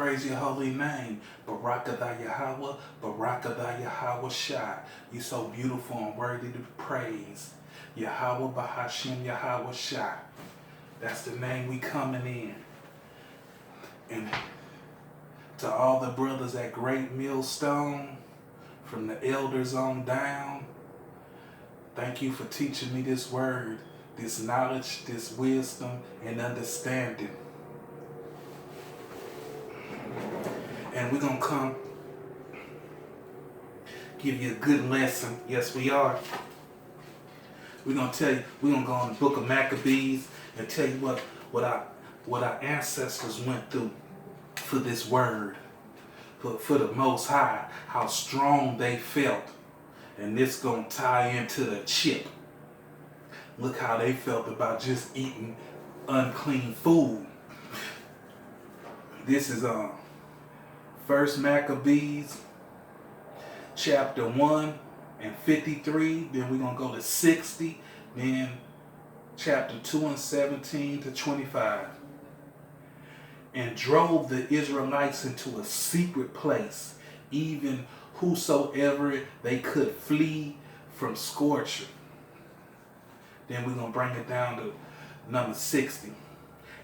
praise your holy name. Barakatha Yahweh, Barakatha Yahweh Shai. You're so beautiful and worthy to be praised. Yahweh Bahashim Yahweh Shai. That's the name we coming in. And to all the brothers at Great Millstone, from the elders on down, thank you for teaching me this word, this knowledge, this wisdom, and understanding. And we're going to come give you a good lesson. Yes, we are. We're going to tell you, we're going to go in the book of Maccabees and tell you what our ancestors went through for this word, for the Most High, how strong they felt. And this going to tie into the chip. Look how they felt about just eating unclean food. This is First Maccabees chapter 1 and 53. Then we're going to go to 60. Then chapter 2 and 17 to 25. And drove the Israelites into a secret place, even whosoever they could flee from scorching. Then we're going to bring it down to number 60.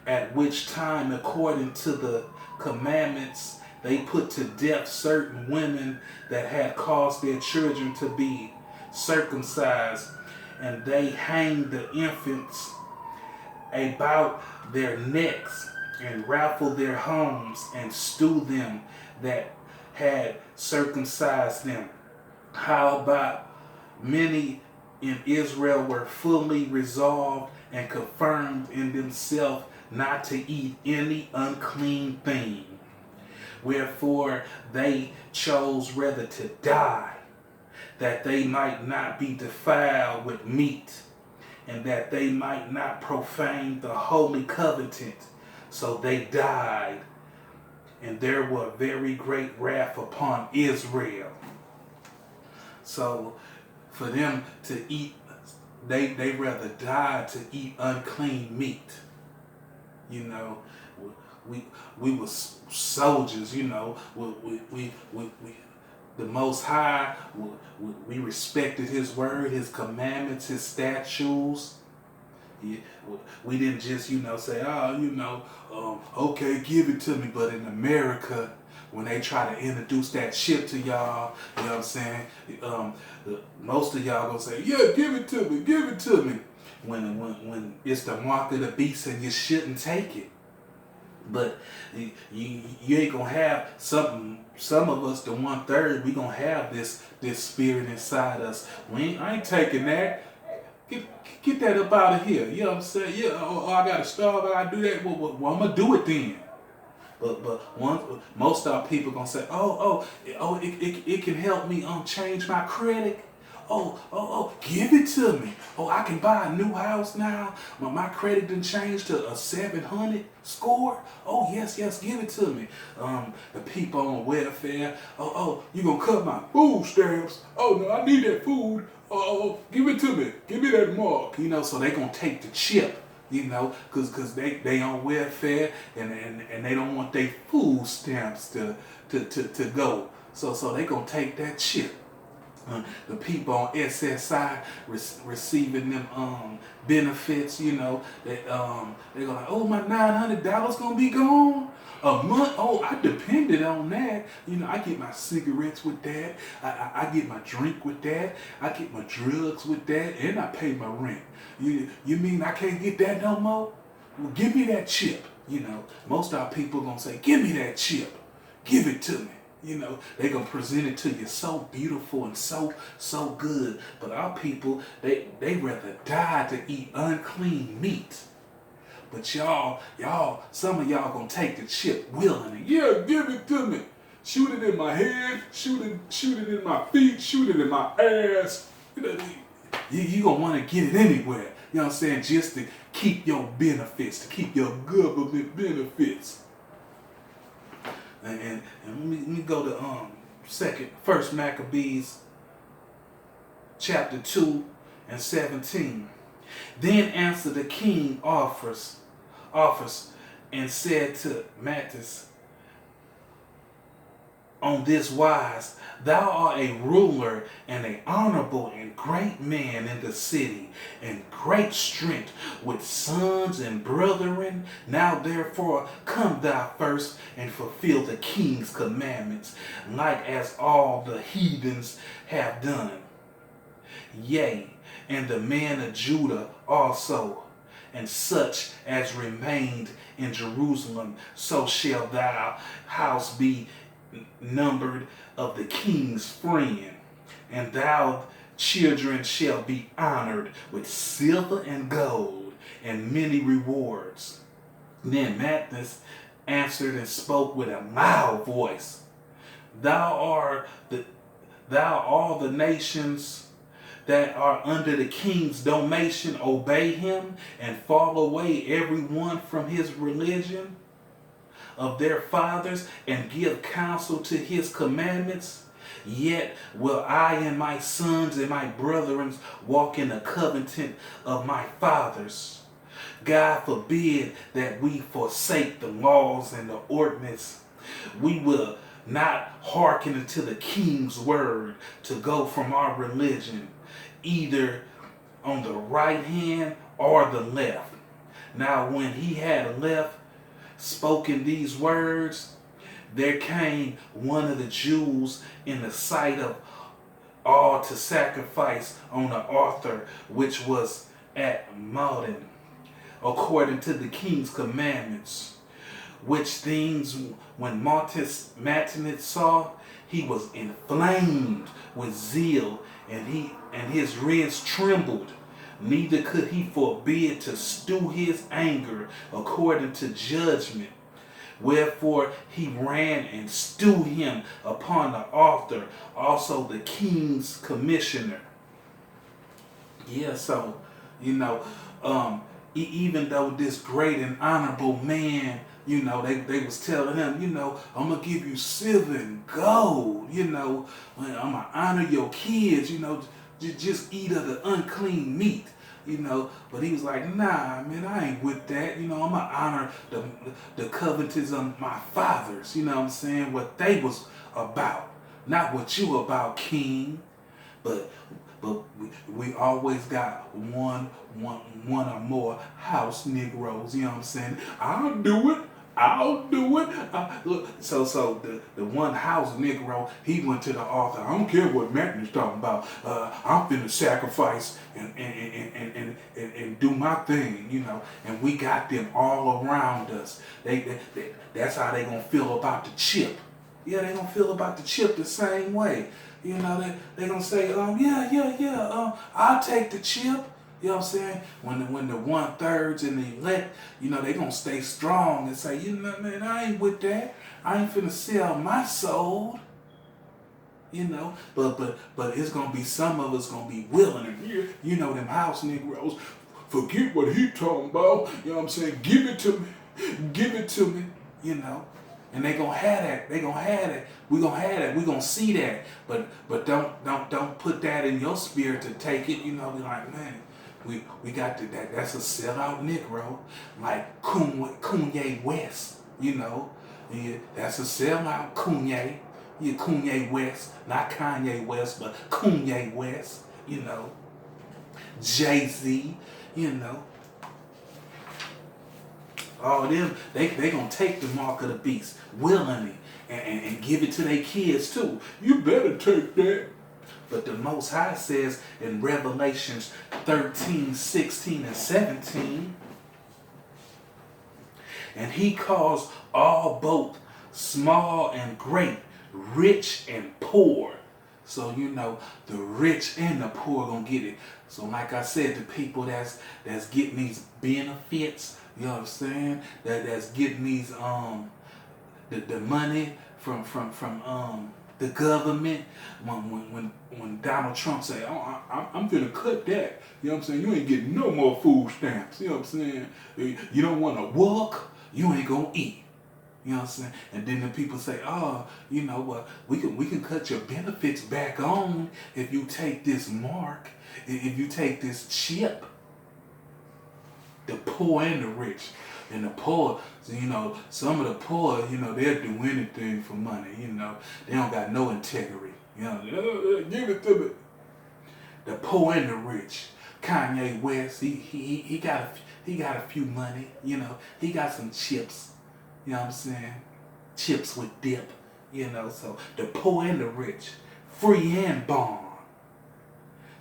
At which time, according to the commandments, they put to death certain women that had caused their children to be circumcised, and they hanged the infants about their necks, and raffled their homes, and slew them that had circumcised them. How about many in Israel were fully resolved and confirmed in themselves not to eat any unclean thing. Wherefore they chose rather to die, that they might not be defiled with meat, and that they might not profane the holy covenant. So they died, and there were very great wrath upon Israel. So for them to eat, they rather die to eat unclean meat. You know, we were soldiers. You know, we the Most High. We respected His word, His commandments, His statutes. Yeah, we didn't just, say, okay, give it to me. But in America, when they try to introduce that shit to y'all, you know what I'm saying? Most of y'all gonna say, yeah, give it to me, give it to me. When it's the mark of the beast and you shouldn't take it. But you ain't gonna have some of us, the 1/3, we gonna have this spirit inside us. I ain't taking that. Get that up out of here. You know what I'm saying? Yeah, I gotta starve, I gotta do that. Well, I'm gonna do it then. But most of our people gonna say, it can help me change my credit. Give it to me. I can buy a new house now. My credit done changed to a 700 score. Yes, give it to me. The people on welfare. You gonna cut my food stamps? No, I need that food. Give it to me. Give me that mark. So they gonna take the chip. Cause they on welfare and they don't want their food stamps to go. So they gonna take that chip. The people on SSI receiving them benefits, they go like, my $900 gonna be gone a month. I depended on that. I get my cigarettes with that. I get my drink with that. I get my drugs with that, and I pay my rent. You mean I can't get that no more? Well, give me that chip. Most of our people gonna say, give me that chip. Give it to me. They gonna present it to you so beautiful and so good. But our people, they rather die to eat unclean meat. But y'all, some of y'all gonna take the chip willingly. Yeah, give it to me. Shoot it in my head, shoot it in my feet, shoot it in my ass. You gonna wanna get it anywhere. You know what I'm saying? Just to keep your benefits, to keep your government benefits. And let me go to First Maccabees chapter 2 and 17. Then answered the king offers and said to Mattis, on this wise, thou art a ruler and a honorable and great man in the city, and great strength with sons and brethren. Now therefore come thou first and fulfill the king's commandments, like as all the heathens have done. Yea, and the men of Judah also, and such as remained in Jerusalem, so shall thy house be numbered of the king's friend, and thou children shall be honored with silver and gold and many rewards. Then Matthias answered and spoke with a loud voice, Thou all the nations that are under the king's dominion obey him and fall away every one from his religion of their fathers and give counsel to his commandments. Yet will I and my sons and my brethren walk in the covenant of my fathers. God forbid that we forsake the laws and the ordinance. We will not hearken unto the king's word to go from our religion, either on the right hand or the left. Now when he had left, spoken these words, there came one of the Jews in the sight of all to sacrifice on the altar which was at Malden, according to the king's commandments. Which things when Matthias saw, he was inflamed with zeal, and his ribs trembled. Neither could he forbid to stew his anger according to judgment. Wherefore he ran and slew him upon the altar, also the king's commissioner. Yeah, so, even though this great and honorable man, they was telling him, I'm going to give you silver and gold, I'm going to honor your kids, just eat of the unclean meat, but he was like, nah, man, I ain't with that, I'm going to honor the covenants of my fathers, what they was about, not what you about, king, but we always got one or more house Negroes, I'll do it. Look, so the one house Negro, he went to the altar. I don't care what Matthew's talking about. I'm finna sacrifice and do my thing, And we got them all around us. That's how they gonna feel about the chip. Yeah, they gonna feel about the chip the same way. They gonna say, I'll take the chip. You know what I'm saying? When the 1/3 and the elect, they gonna stay strong and say, man, I ain't with that. I ain't finna sell my soul. But it's gonna be some of us gonna be willing, and them house Negroes, forget what he talking about. You know what I'm saying? Give it to me. And they gonna have that. They gonna have it. We gonna have that. We gonna see that. But don't put that in your spirit to take it. Be like, man. We got that. That's a sellout Negro, like Kanye West. Yeah, that's a sellout Kanye. Yeah, Kanye West, not Kanye West, but Kanye West. Jay-Z. All them they gonna take the mark of the beast willingly and give it to their kids too. You better take that. But the Most High says in Revelations 13, 16, and 17, and he calls all both small and great, rich and poor. So the rich and the poor gonna get it. So like I said, the people that's getting these benefits, you know what I'm saying? That's getting these the money from the government, when Donald Trump say, I'm finna cut that, you know what I'm saying? You ain't getting no more food stamps, you know what I'm saying? You don't want to work, you ain't gonna eat. You know what I'm saying? And then the people say, we can cut your benefits back on if you take this mark, if you take this chip. The poor and the rich. And the poor, so, some of the poor, they'll do anything for money, They don't got no integrity. Give it to me. The poor and the rich. Kanye West, he got a few money, He got some chips, you know what I'm saying? Chips with dip, So the poor and the rich, free and bond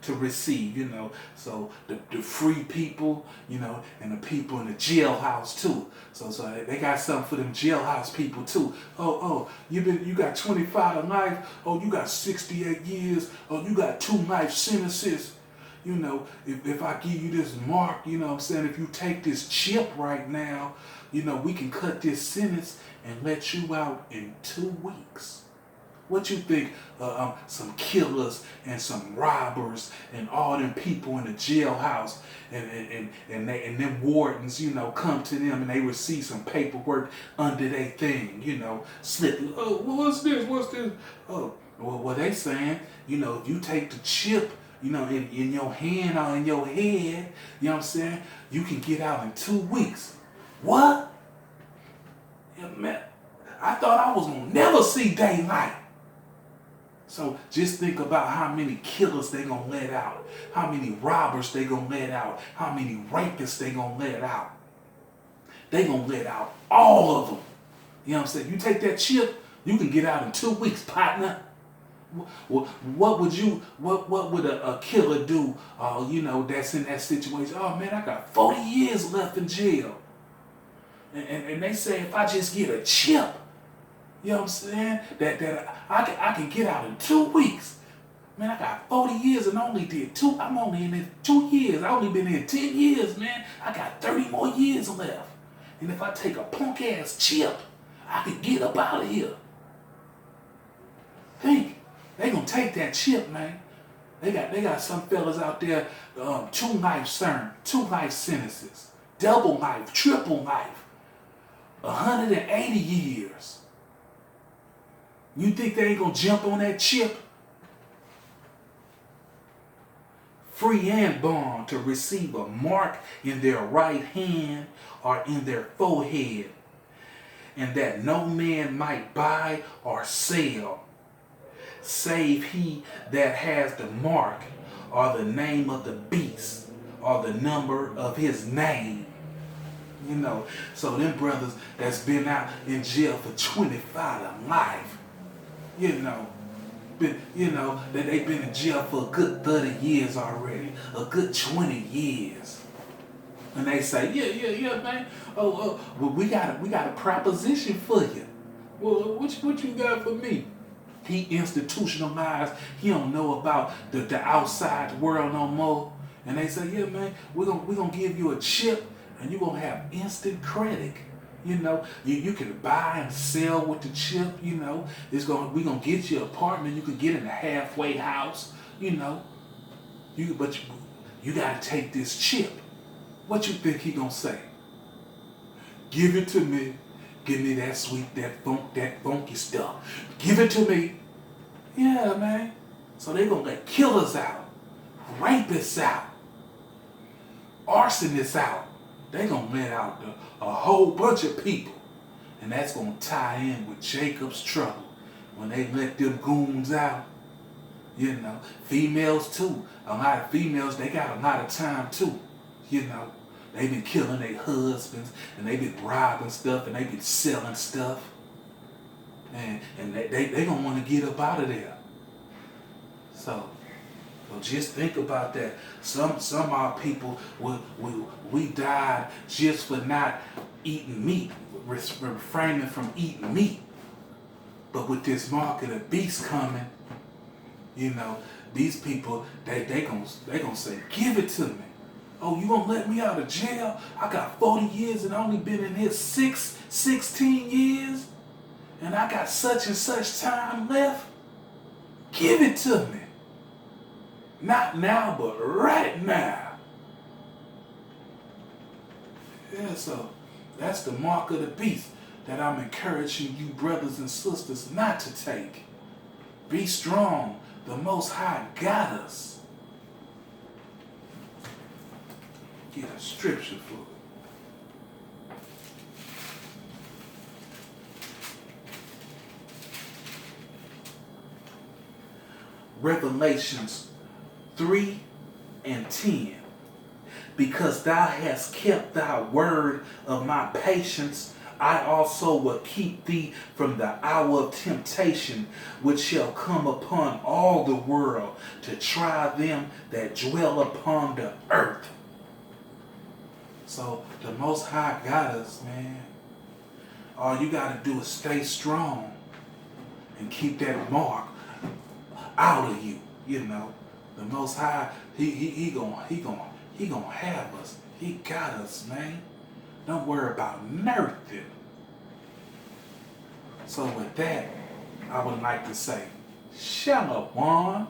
to receive, So the free people, and the people in the jailhouse too. So they got something for them jailhouse people too. Oh, you got 25 to life. Oh, you got 68 years. Oh, you got 2 life sentences. If I give you this mark, what I'm saying, if you take this chip right now, we can cut this sentence and let you out in 2 weeks. What you think some killers and some robbers and all them people in the jailhouse and them wardens, come to them and they receive some paperwork under their thing, slip. Oh, what's this? Oh, well, what they saying, if you take the chip, in your hand or in your head, you know what I'm saying, you can get out in 2 weeks. What? Yeah, man, I thought I was gonna never see daylight. So just think about how many killers they gonna let out, how many robbers they gonna let out, how many rapists they gonna let out. They gonna let out all of them. You know what I'm saying? You take that chip, you can get out in 2 weeks, partner. What would a killer do? That's in that situation. Oh man, I got 40 years left in jail, and they say if I just get a chip. You know what I'm saying? That I can get out in 2 weeks. Man, I got 40 years and only did 2. I'm only in it 2 years. I only been in 10 years, man. I got 30 more years left. And if I take a punk ass chip, I can get up out of here. Think. They gonna take that chip, man. They got some fellas out there, 2 life sentences, double life, triple life, 180 years. You think they ain't gonna jump on that chip? Free and bond to receive a mark in their right hand or in their forehead, and that no man might buy or sell, save he that has the mark or the name of the beast or the number of his name. So them brothers that's been out in jail for 25 to life, that they've been in jail for a good 30 years already, a good 20 years. And they say, yeah, man. Well, we got a proposition for you. Well, what you got for me? He institutionalized. He don't know about the outside world no more. And they say, yeah, man, we're gonna give you a chip, and you're gonna have instant credit. You can buy and sell with the chip. We're gonna get you an apartment. You can get in a halfway house. But you gotta take this chip. What you think he gonna say? Give it to me. Give me that sweet, that funky stuff. Give it to me. Yeah, man. So they gonna let killers out, rapists out, arsonists out. They gonna let out a whole bunch of people. And that's gonna tie in with Jacob's trouble. When they let them goons out, females too. A lot of females, they got a lot of time too. They been killing their husbands, and they been robbing stuff, and they been selling stuff. And they gonna want to get up out of there. So just think about that. Some of our people, we died just for not eating meat, refraining from eating meat. But with this mark of the beast coming, these people, they gonna say, give it to me. Oh, you gonna let me out of jail? I got 40 years and I only been in here 16 years, and I got such and such time left. Give it to me. Not now, but right now. Yeah, so that's the mark of the beast that I'm encouraging you brothers and sisters not to take. Be strong. The Most High got us. Get a scripture for it. Revelations 3 and 10. Because thou hast kept thy word of my patience, I also will keep thee from the hour of temptation, which shall come upon all the world to try them that dwell upon the earth. So the Most High got us, man. All you got to do is stay strong and keep that mark out of you. You know, the Most High, he gonna have us. He got us, man. Don't worry about nothing. So with that, I would like to say, Shalom.